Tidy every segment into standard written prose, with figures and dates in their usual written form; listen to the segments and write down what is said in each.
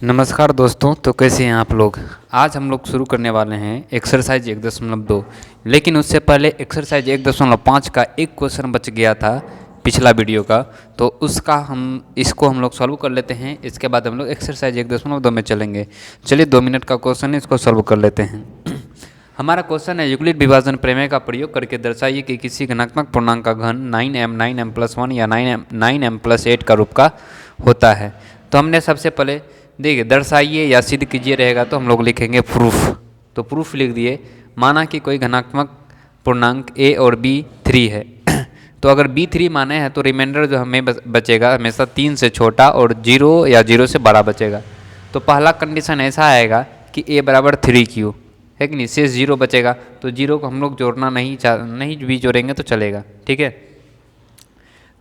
नमस्कार दोस्तों। तो कैसे हैं आप लोग। आज हम लोग शुरू करने वाले हैं एक्सरसाइज 1.2। लेकिन उससे पहले एक्सरसाइज 1.5 का एक क्वेश्चन बच गया था पिछला वीडियो का, तो उसका इसको हम लोग सॉल्व कर लेते हैं। इसके बाद हम लोग एक्सरसाइज 1.2 में चलेंगे। चलिए 2 मिनट का क्वेश्चन है, इसको सॉल्व कर लेते हैं। हमारा क्वेश्चन है, यूक्लिड विभाजन प्रमेय का प्रयोग करके दर्शाइए कि किसी धनात्मक पूर्णांक का घन 9m+1 या 9m+8 का रूप का होता है। तो हमने सबसे पहले देखिए दर्शाइए या सिद्ध कीजिए रहेगा, तो हम लोग लिखेंगे प्रूफ। तो प्रूफ लिख दिए। माना कि कोई धनात्मक पूर्णांक a और b 3 है। तो अगर b 3 माने हैं तो रिमाइंडर जो हमें बचेगा हमेशा 3 से छोटा और 0 या 0 से बड़ा बचेगा। तो पहला कंडीशन ऐसा आएगा कि a बराबर 3q है कि नहीं, शेष 0 बचेगा। तो 0 को हम लोग जोड़ना नहीं भी जोड़ेंगे तो चलेगा, ठीक है।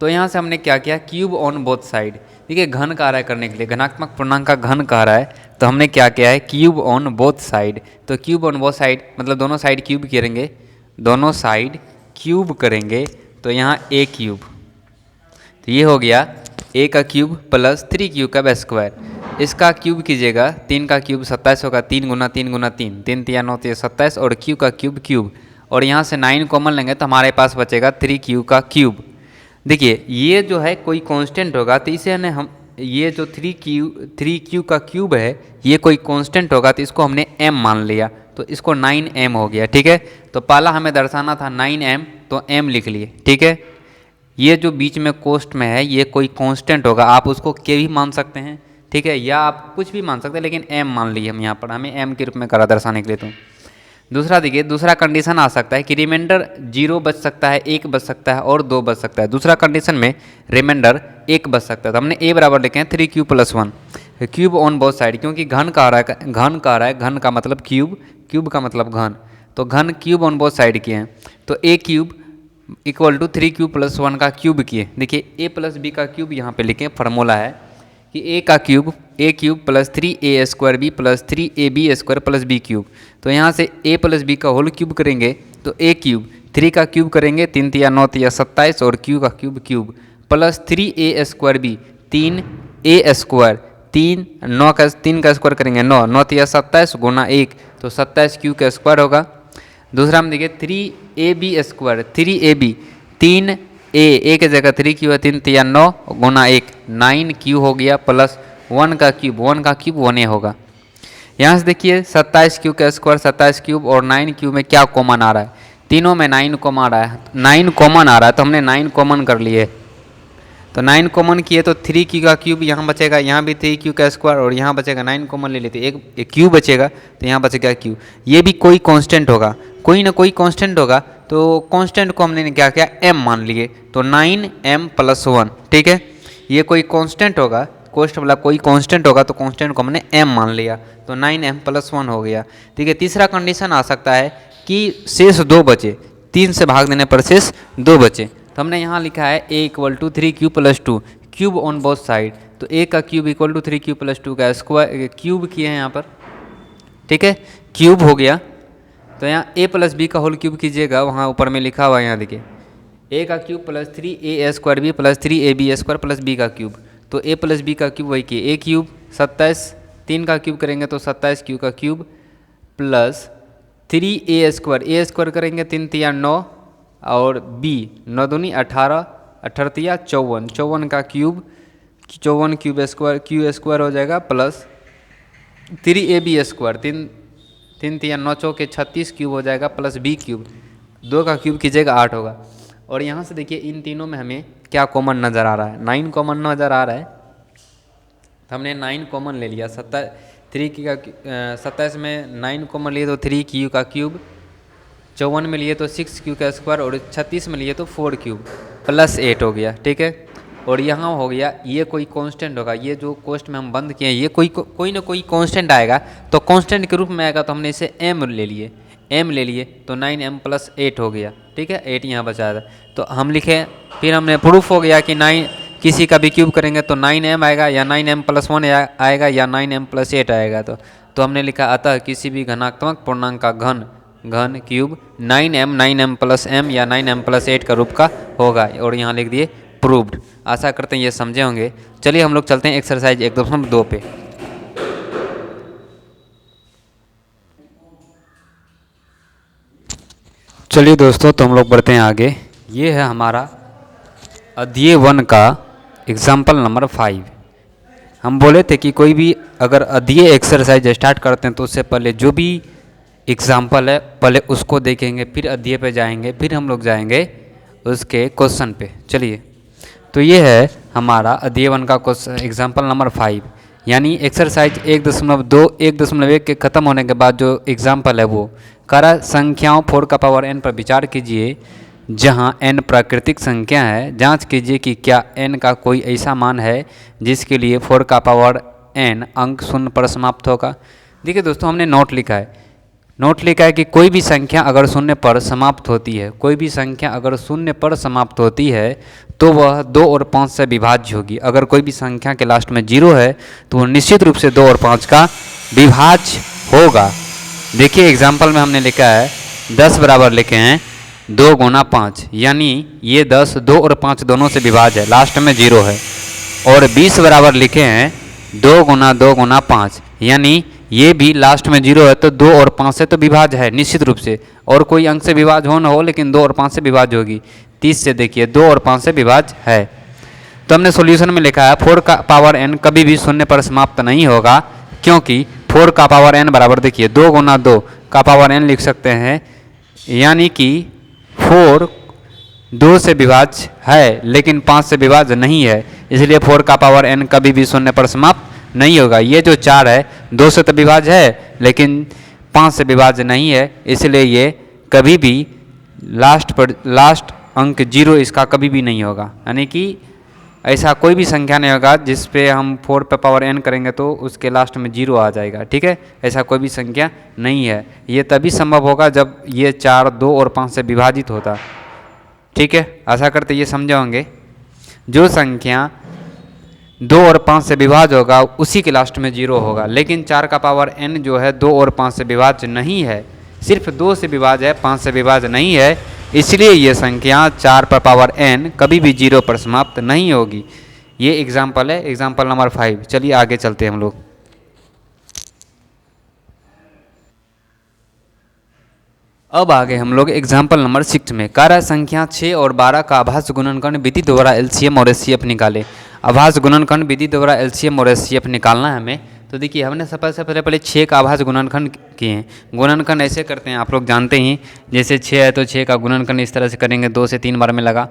तो यहाँ से हमने क्या किया, क्यूब ऑन बोथ साइड। देखिए घन कह रहा है करने के लिए, धनात्मक पूर्णांक का घन कह रहा है, तो हमने क्या किया है क्यूब ऑन बोथ साइड। तो क्यूब ऑन बोथ साइड मतलब दोनों साइड क्यूब करेंगे, दोनों साइड क्यूब करेंगे। तो यहाँ a क्यूब, तो ये हो गया a का क्यूब प्लस 3q का स्क्वायर। इसका क्यूब कीजिएगा, 3 का क्यूब 27 होगा, 3 गुना 3 गुना 3, 3 तिया 9 तिया 27, और q का क्यूब क्यूब, और यहाँ से 9 कॉमन लेंगे तो हमारे पास बचेगा 3q का क्यूब। देखिए ये जो है कोई कांस्टेंट होगा, तो इसे ने हम ये जो 3q का क्यूब है ये कोई कांस्टेंट होगा, तो इसको हमने m मान लिया, तो इसको 9m हो गया, ठीक है। तो पहला हमें दर्शाना था 9m, तो m लिख लिए, ठीक है। ये जो बीच में कोष्ठ में है ये कोई कांस्टेंट होगा, आप उसको k भी मान सकते हैं, ठीक है, या आप कुछ भी मान सकते हैं, लेकिन m मान लिए हम यहाँ पर, हमें m के रूप में करा दर्शाने के लिए। तो दूसरा देखिए, दूसरा कंडीशन आ सकता है कि रिमाइंडर 0 बच सकता है, 1 बच सकता है और 2 बच सकता है। दूसरा कंडीशन में रिमाइंडर 1 बच सकता है, तो हमने a बराबर लिखे हैं 3q + 1, cube on both side, क्योंकि घन कह रहा है, घन का मतलब क्यूब, क्यूब का मतलब घन, तो घन क्यूब ऑन बोथ साइड किए हैं। तो a cube equal to 3q + 1 का क्यूब किए। देखिए a + b का क्यूब यहाँ पे लिखें, फार्मूला है कि a का cube a cube plus 3a² b plus 3ab² plus b cube. तो यहाँ से a + b का होल क्यूब करेंगे तो a क्यूब, 3 का क्यूब करेंगे 3 तिया 9 तिया 27, और q का cube cube plus 3a² b 3a², 3 का स्क्वायर करेंगे 9, 9 तिया 27 गुना 1, तो 27q का स्क्वायर होगा। दूसरा हम देखिए 3ab², 3ab 3 a की जगह 3q है, 3 तिया 9 गुना 1, 9q हो गया, प्लस 1 का क्यूब 1a होगा। यहाँ से देखिए 27q का स्क्वायर 27 क्यूब और 9q में क्या कॉमन आ रहा है, तीनों में 9 कॉमन आ रहा है, 9 कॉमन आ रहा है, तो हमने 9 कॉमन कर लिए। तो 9 कॉमन किए तो 3q का क्यूब यहाँ बचेगा, यहाँ भी 3q का स्क्वायर, और यहाँ बचेगा 9 कॉमन ले लेते, एक क्यू बचेगा, तो यहाँ बचेगा क्यू। ये भी कोई कांस्टेंट होगा, कोई ना कोई कांस्टेंट होगा, तो कांस्टेंट को हमने क्या किया m मान लिए, तो 9m + 1, ठीक है। ये कोई कांस्टेंट होगा, कोष्ठ वाला कोई कांस्टेंट होगा, तो कांस्टेंट को हमने m मान लिया, तो 9m + 1 हो गया, ठीक है। तीसरा कंडीशन आ सकता है कि शेष 2 बचे, 3 से भाग देने पर शेष 2 बचे, तो हमने यहाँ लिखा है a = 3q + 2 cube on both side. तो a का क्यूब इक्वल टू 3q + 2 का स्क्वायर क्यूब किए हैं यहाँ पर, ठीक है, क्यूब हो गया। तो यहाँ a + b का होल क्यूब कीजिएगा, वहाँ ऊपर में लिखा हुआ है, यहाँ देखिए a का cube plus 3a² b plus 3ab² plus b का क्यूब। तो a + b का क्यूब वही कि a क्यूब 27, 3 का क्यूब करेंगे तो 27q का क्यूब प्लस 3a² करेंगे 3 तिया 9 और b 9 दूनी 18, 18 तिया 54, 54 का क्यूब 54 क्यूब हो जाएगा, प्लस 3ab², 3 तिया 9 चौके 36 क्यूब हो जाएगा, प्लस b क्यूब, 2 का क्यूब कीजिएगा 8 होगा। और यहाँ से देखिए इन तीनों में हमें क्या कॉमन नज़र आ रहा है, 9 कॉमन नज़र आ रहा है, तो हमने 9 कॉमन ले लिया। 27 में 9 कॉमन लिए तो 3q का क्यूब, 54 में लिए तो 6q का स्क्वायर, और 36 में लिए तो 4q प्लस 8 हो गया, ठीक है। और यहाँ हो गया ये कोई कांस्टेंट होगा, ये जो कोष्ठ में हम बंद किए हैं ये कोई ना कोई कांस्टेंट आएगा, तो कांस्टेंट के रूप में आएगा, तो हमने इसे m ले लिए, तो 9m + 8 हो गया, ठीक है, 8 यहाँ बचा था, तो हम लिखे। फिर हमने प्रूफ हो गया कि 9 किसी का भी क्यूब करेंगे तो 9m आएगा, या 9m + 1 आएगा, या 9m + 8 आएगा। तो हमने लिखा अतः किसी भी धनात्मक पूर्णांक का घन क्यूब 9m + m या 9m + 8 का रूप का होगा, और यहाँ लिख दिए प्रूव्ड। आशा करते हैं ये समझे होंगे। चलिए हम लोग चलते हैं एक्सरसाइज 1.2 पे। चलिए दोस्तों, तो हम लोग बढ़ते हैं आगे। ये है हमारा अध्याय 1 का एग्जाम्पल नंबर 5। हम बोले थे कि कोई भी अगर अध्याय एक्सरसाइज स्टार्ट करते हैं तो उससे पहले जो भी एग्जाम्पल है पहले उसको देखेंगे, फिर अध्याय पे जाएंगे, फिर हम लोग जाएंगे उसके क्वेश्चन पे। चलिए, तो ये है हमारा अध्याय 1 का क्वेश्चन एग्जाम्पल नंबर 5, यानी एक्सरसाइज 1.2 1.1 के ख़त्म होने के बाद जो एग्जाम्पल है वो करा संख्याओं 4 का पावर n पर विचार कीजिए जहां n प्राकृतिक संख्या है। जांच कीजिए कि क्या n का कोई ऐसा मान है जिसके लिए 4 का पावर n अंक शून्य पर समाप्त होगा। देखिए दोस्तों, हमने नोट लिखा है कि कोई भी संख्या अगर शून्य पर समाप्त होती है, कोई भी संख्या अगर शून्य पर समाप्त होती है तो वह 2 और 5 से विभाज्य होगी। अगर कोई भी संख्या के लास्ट में 0 है तो वह निश्चित रूप से 2 और 5 का विभाज्य होगा। देखिए एग्जाम्पल में हमने लिखा है 10 बराबर लिखे हैं 2 गुना 5, यानी ये 10 2 और 5 दोनों से विभाज्य है, लास्ट में 0 है। और 20 बराबर लिखे हैं 2 गुना 5, यानी ये भी लास्ट में 0 है, तो 2 और 5 से तो विभाज्य है निश्चित रूप से, और कोई अंक से विभाज्य हो ना हो, लेकिन 2 और 5 से विभाज्य होगी। 30 से देखिए 2 और 5 से विभाज्य है। तो हमने सॉल्यूशन में लिखा है 4 का पावर n कभी भी शून्य पर समाप्त नहीं होगा, क्योंकि 4 का पावर n बराबर देखिए 2 गुना 2 का पावर n लिख सकते हैं, यानी कि 4 2 से विभाज्य है लेकिन 5 से विभाज्य नहीं है, इसलिए 4 का पावर n कभी भी शून्य पर समाप्त नहीं होगा। ये जो 4 है 2 से तो विभाज्य है लेकिन 5 से विभाज्य नहीं है, इसलिए ये कभी भी लास्ट अंक 0 इसका कभी भी नहीं होगा। यानी कि ऐसा कोई भी संख्या नहीं होगा जिस पे हम 4 पे पावर n करेंगे तो उसके लास्ट में 0 आ जाएगा। ठीक है, ऐसा कोई भी संख्या नहीं है। ये तभी संभव होगा जब ये 4 2 और 5 से विभाजित होता। ठीक है, आशा करते ये समझे होंगे। जो संख्या 2 और 5 से विभाज्य होगा उसी के लास्ट में 0 होगा, लेकिन 4 का पावर n जो है 2 और 5 से विभाज्य नहीं है, सिर्फ 2 से विभाज्य है, 5 से विभाज्य नहीं है, इसलिए ये संख्या 4 पर पावर n कभी भी 0 पर समाप्त नहीं होगी। ये एग्जाम्पल है, एग्जाम्पल नंबर 5। चलिए आगे चलते हैं हम लोग। अब आगे हम लोग एग्जाम्पल नंबर 6 में कार्य संख्या 6 और 12 का आभाज्य गुणनखंड विधि द्वारा एलसीएम और एचसीएफ निकाले। आभाज्य गुणनखंड विधि द्वारा एलसीएम और एचसीएफ निकालना है हमें। तो देखिए हमने सबसे पहले 6 का आभाज्य गुणनखंड किए हैं। गुणनखंड ऐसे करते हैं, आप लोग जानते ही, जैसे 6 है तो 6 का गुणनखंड इस तरह से करेंगे, 2 से 3 बार में लगा,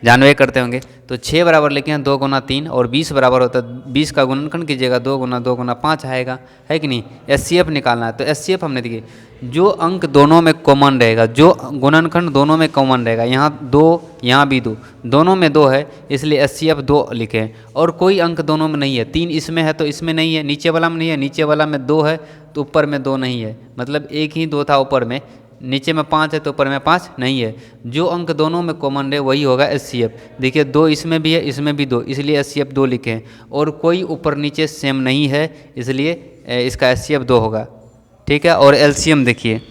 जानवे करते होंगे। तो 6 बराबर लिखे हैं 2 गुना 3, और 20 बराबर होता है 20 का गुणनखंड कीजिएगा 2 गुना 5 आएगा, है कि नहीं। एचसीएफ निकालना है, तो एचसीएफ हमने देखिए जो अंक दोनों में कॉमन रहेगा, जो गुणनखंड दोनों में कॉमन रहेगा, यहाँ 2 यहाँ भी 2, दोनों में 2 है इसलिए एचसीएफ 2 लिखे हैं। और कोई अंक दोनों में नहीं है, 3 इसमें है तो इसमें नहीं है, नीचे वाला में नहीं है, नीचे वाला में 2 है तो ऊपर में 2 नहीं है, मतलब एक ही 2 था ऊपर में, नीचे में 5 है तो ऊपर में 5 नहीं है। जो अंक दोनों में कॉमन है वही होगा एचसीएफ। देखिए 2 इसमें भी है, इसमें भी 2, इसलिए एचसीएफ 2 लिखे हैं। और कोई ऊपर नीचे सेम नहीं है इसलिए इसका एचसीएफ 2 होगा। ठीक है, और एलसीएम देखिए,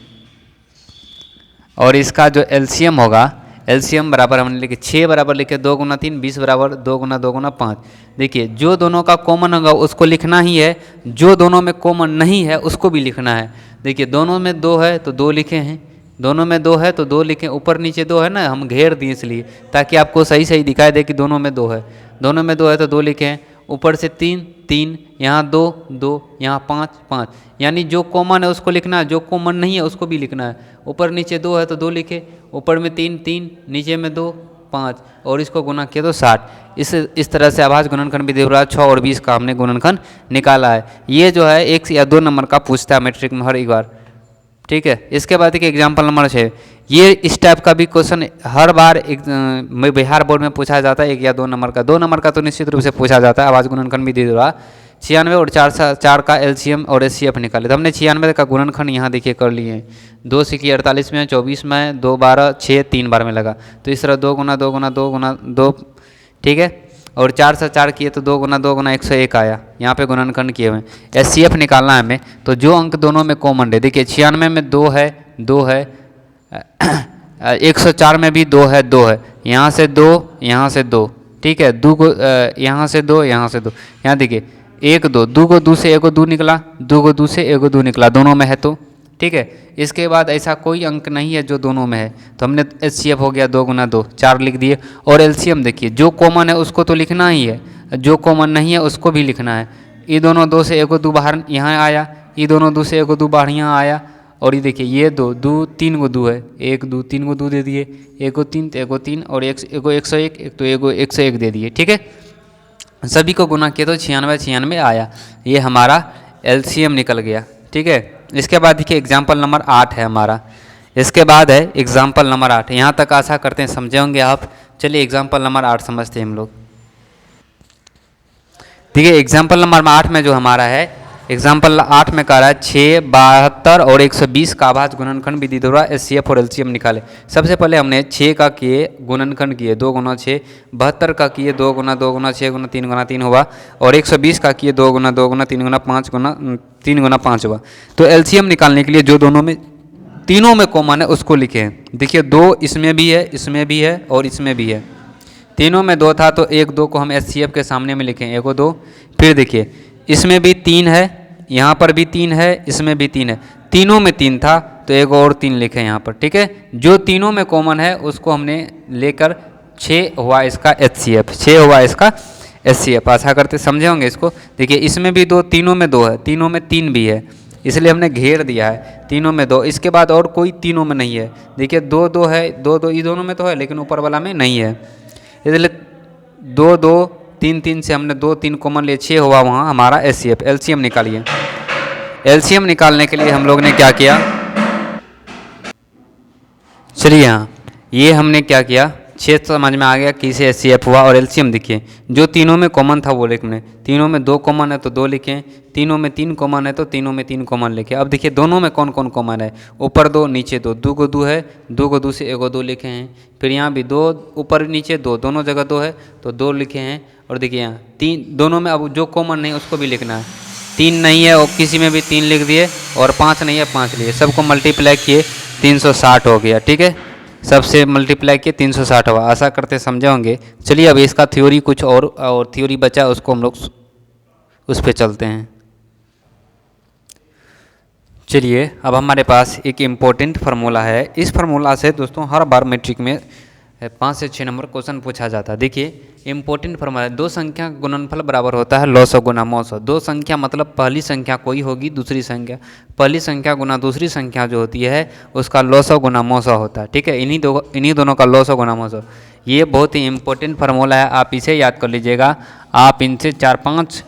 और इसका जो एलसीएम होगा, एलसीएम बराबर हमने लिखे 6 बराबर लिखे 2 गुना 3, 20 बराबर 2 गुना 5। देखिए जो दोनों का कॉमन होगा उसको लिखना ही है, जो दोनों में कॉमन नहीं है उसको भी लिखना है। देखिए दोनों में 2 है तो 2 लिखे हैं, दोनों में 2 है तो 2 लिखें, ऊपर नीचे 2 है ना, हम घेर दिए इसलिए ताकि आपको सही सही दिखाई दे कि दोनों में 2 है, दोनों में 2 है तो 2 लिखे हैं। ऊपर से 3 3, यहाँ 2 2, यहाँ 5 5, यानी जो कॉमन है उसको लिखना है, जो कॉमन नहीं है उसको भी लिखना है। ऊपर नीचे 2 है तो 2 लिखे, ऊपर में 3 3, नीचे में 2 5, और इसको गुना किया तो 60। इस तरह से आभाज्य गुणनखंड विधि द्वारा 6 और 20 का हमने गुणनखंड निकाला है। ये जो है 1 या 2 नंबर का पूछता है मैट्रिक में हर एक बार। ठीक है, इसके बाद देखिए एग्जाम्पल नंबर 6, ये इस टाइप का भी क्वेश्चन हर बार बिहार बोर्ड में पूछा जाता है, 1 या 2 नंबर का। 2 नंबर का तो निश्चित रूप से पूछा जाता है। आभाज्य गुणनखंड विधि द्वारा 96 और 4 का एलसीएम और एचसीएफ निकाले। तो हमने 96 का गुणनखंड यहाँ देखिए कर लिए हैं, 2 सिक्की 48 में, 24 में, 2 12 6, 3 बार में लगा, तो इस तरह 2 गुना 2, ठीक है। और 4 से 4 किए तो 2 गुना 101 आया, यहाँ पे गुणनखंड किए हुए। एचसीएफ निकालना है हमें, तो जो अंक दोनों में कॉमन है, देखिए 96 में 2 है 104 में भी 2 है, यहाँ से 2 यहाँ से 2, ठीक है, 2 को यहाँ से 2 यहाँ से 2, यहाँ देखिए 1 2 2 को 2 से 1 2 निकला, 2 को 2 से 1 2 निकला, दोनों में है तो ठीक है। इसके बाद ऐसा कोई अंक नहीं है जो दोनों में है, तो हमने HCF हो गया 2 गुना 2 4 लिख दिए। और LCM देखिए, जो कॉमन है उसको तो लिखना ही है, जो कॉमन नहीं है उसको भी लिखना है। ये दोनों 2 से 1 2 बाहर यहाँ आया, ये दोनों 2 से 1 2 बाहर यहाँ आया। और ये देखिए ये 2 2 3 गो 2 है, 1 2 3 गो 2 दे दिए, 1 को 3 तो 1 को 3 और 1 को 101 एक तो 1 को 101 दे दिए। ठीक है, सभी को गुना किया तो 96 96 आया, ये हमारा LCM निकल गया। ठीक है, इसके बाद देखिए एग्जाम्पल नंबर 8 है हमारा, इसके बाद है एग्जाम्पल नंबर 8। यहाँ तक आशा करते हैं समझे होंगे आप। चलिए एग्जाम्पल नंबर 8 समझते हैं हम लोग। देखिए एग्जाम्पल नंबर 8 में जो हमारा है, एग्जाम्पल 8 में कह रहा है 6 72 और 120 का आभाज्य गुणनखंड विधि द्वारा HCF और LCM निकाले। सबसे पहले हमने 6 का किए गुणनखंड किए 2 गुना 6, 72 का किए 2 गुना 2 गुना 6 गुना 3 गुना 3 हुआ, और 120 का किए 2 गुना 2 गुना 3 गुना 5 गुना 3 गुना 5 हुआ। तो LCM निकालने के लिए जो दोनों में तीनों में कॉमन है उसको लिखे हैं। देखिए 2 इसमें भी है, इसमें भी है और इसमें भी है। तीनों में 2 था तो 1 2 को हम HCF के सामने में लिखें, 1 2। फिर देखिए इसमें भी 3 है, यहाँ पर भी 3 है, इसमें भी 3 है, तीनों में 3 था तो 1 और 3 लिखे यहाँ पर। ठीक है, जो तीनों में कॉमन है उसको हमने लेकर 6 हुआ इसका HCF, 6 हुआ इसका HCF। आशा करते समझे होंगे इसको। देखिए इसमें भी 2, तीनों में 2 है, तीनों में 3 भी है, इसलिए हमने घेर दिया है तीनों में 2। इसके बाद और कोई तीनों में नहीं है। देखिए 2 2 है, 2 2 ये दोनों में तो है लेकिन ऊपर वाला में नहीं है, इसलिए 2 2 3 3 से हमने 2 3 कॉमन लिए, 6 हुआ वहाँ हमारा HCF। LCM निकालिए। LCM निकालने के लिए हम लोग ने क्या किया, चलिए यहाँ ये हमने क्या किया, 6 समझ में आ गया किसे HCF हुआ। और LCM देखिए जो तीनों में कॉमन था वो लिखने, तीनों में 2 कॉमन है तो 2 लिखें, तीनों में 3 कॉमन है तो तीनों में 3 कॉमन लिखे। अब देखिए दोनों में कौन कौन कॉमन है, ऊपर 2 नीचे 2, 2 को 2 है, 2 को 2 से 1 को 2 लिखे हैं। फिर यहाँ भी 2 ऊपर नीचे 2, दोनों जगह 2 है तो 2 लिखे हैं। और देखिए यहाँ 3 दोनों में, अब जो कॉमन नहीं उसको भी लिखना है। 3 नहीं है और किसी में भी 3 लिख दिए, और 5 नहीं है 5 लिए, सबको मल्टीप्लाई किए 360 हो गया। ठीक है, सबसे मल्टीप्लाई किए 360 हुआ। आशा करते समझे होंगे। चलिए अब इसका थ्योरी कुछ और थ्योरी बचा उसको हम लोग उस पर चलते हैं। चलिए अब हमारे पास एक इम्पोर्टेंट फार्मूला है। इस फार्मूला से दोस्तों हर बार मैट्रिक में 5 से 6 नंबर क्वेश्चन पूछा जाता है। देखिए इंपॉर्टेंट फार्मूला है, 2 संख्या का गुणनफल बराबर होता है लॉसो गुना मौसो। 2 संख्या मतलब पहली संख्या कोई होगी, दूसरी संख्या, पहली संख्या गुना दूसरी संख्या जो होती है उसका लॉसो गुना मौसो होता है। ठीक है, इन्हीं दोनों का लॉसो गुना मौसो, ये बहुत ही इंपॉर्टेंट फार्मूला है, आप इसे याद कर लीजिएगा। आप इनसे 4-5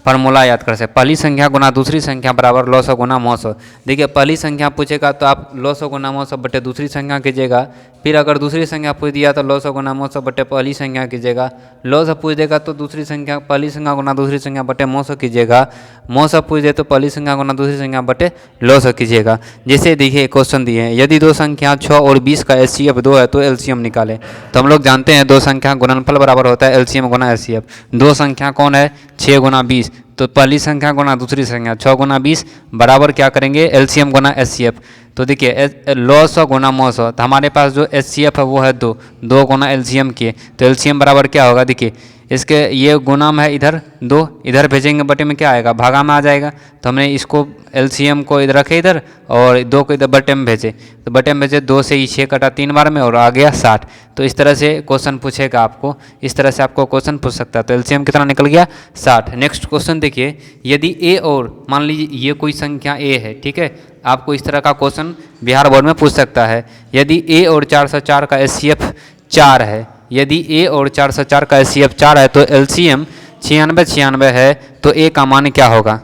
फार्मूला याद कर सकते। पहली संख्या गुना दूसरी संख्या बराबर लॉसो गुना मौसो। देखिए पहली संख्या पूछेगा तो आप लॉसो गुना मौसो बटे दूसरी संख्या कीजिएगा। फिर अगर दूसरी संख्या पूछ दिया तो लॉसो गुना मौसो बटे पहली संख्या कीजिएगा। लॉसो पूछ देगा तो दूसरी संख्या पहली संख्या गुना दूसरी संख्या बटे मौसो कीजिएगा। मौसो पूछ दे तो पहली संख्या गुना दूसरी संख्या बटे लॉसो कीजिएगा। जैसे देखिए क्वेश्चन दिए हैं, यदि 2 संख्या 6 और 20 का HCF 2 है तो LCM निकालें। तो हम लोग जानते हैं 2 संख्या गुणनफल बराबर होता है LCM गुना HCF। 2 संख्या कौन है, 6 गुना 20, तो पहली संख्या गुना दूसरी संख्या 6 गुना 20 बराबर क्या करेंगे LCM गुना HCF। तो देखिए लॉसो गुना मौसो, तो हमारे पास जो HCF है वो है 2 गुना LCM किए, तो LCM बराबर क्या होगा। देखिए इसके ये गुना में है इधर 2, इधर भेजेंगे बटे में क्या आएगा, भागा में आ जाएगा। तो हमने इसको LCM को इधर रखे इधर और 2 को इधर बटे में भेजे, तो बटे में भेजे 2 से ही 6 कटा 3 बार में और आ गया 60। तो इस तरह से क्वेश्चन पूछेगा आपको, इस तरह से आपको क्वेश्चन पूछ सकता है। तो LCM कितना निकल गया 60। नेक्स्ट क्वेश्चन देखिए, यदि A और मान लीजिए ये कोई संख्या A है, ठीक है, आपको इस तरह का क्वेश्चन बिहार बोर्ड में पूछ सकता है। यदि A और 404 का HCF 4 है, यदि A और 404 का HCF 4 है तो LCM 96 है, तो A का मान क्या होगा।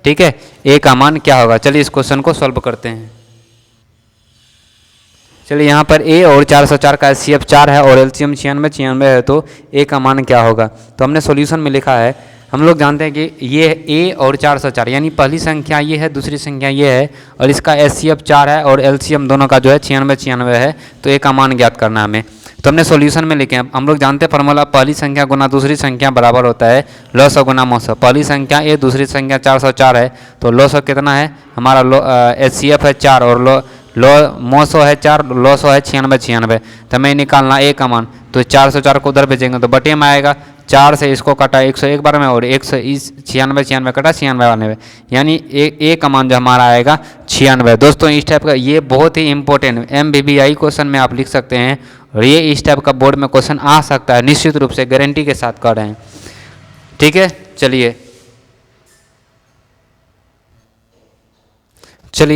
ठीक है, A का मान क्या होगा। चलिए इस क्वेश्चन को सॉल्व करते हैं। चलिए यहाँ पर A और 404 का HCF 4 है और LCM 96 है, तो A का मान क्या होगा। तो हमने सॉल्यूशन में लिखा है, हम लोग जानते हैं कि ये A और 404 यानी पहली संख्या ये है, दूसरी संख्या ये है, और इसका HCF 4 है और LCM दोनों का जो है 96 है, तो A का मान ज्ञात करना है हमें। तो हमने सॉल्यूशन में लिखे, हम लोग जानते हैं फार्मूला पहली संख्या गुना दूसरी संख्या बराबर होता है लॉसो गुना मौसो। पहली संख्या A, दूसरी संख्या 404 है, तो लॉसो कितना है हमारा, HCF है 4 और मौसो है 4, लॉसो है 96। तो हमें निकालना A का मान, तो 404 को उधर भेजेंगे तो बटे में आएगा, 4 से इसको काटा 101 बार में, और 96 96 कटा 96 92, यानी ए का मान जो हमारा आएगा 96। दोस्तों इस टाइप का ये बहुत ही इंपॉर्टेंट MBBI क्वेश्चन में आप लिख सकते हैं, और ये इस टाइप का बोर्ड में क्वेश्चन आ सकता है, निश्चित रूप से गारंटी के साथ कर रहे हैं। ठीक है, चलिए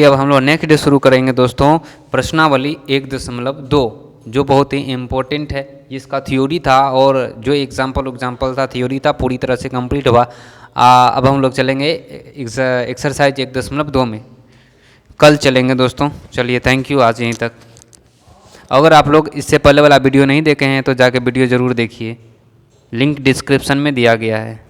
अब हम लोग नेक्स्ट शुरू करेंगे दोस्तों प्रश्नावली 1.2, जो बहुत ही इम्पोर्टेंट है। इसका थ्योरी था और जो एग्जाम्पल था, थ्योरी था, पूरी तरह से कंप्लीट हुआ। अब हम लोग चलेंगे एक्सरसाइज 1.2 में, कल चलेंगे दोस्तों। चलिए थैंक यू, आज यहीं तक। अगर आप लोग इससे पहले वाला वीडियो नहीं देखे हैं तो जाके वीडियो ज़रूर देखिए, लिंक डिस्क्रिप्शन में दिया गया है।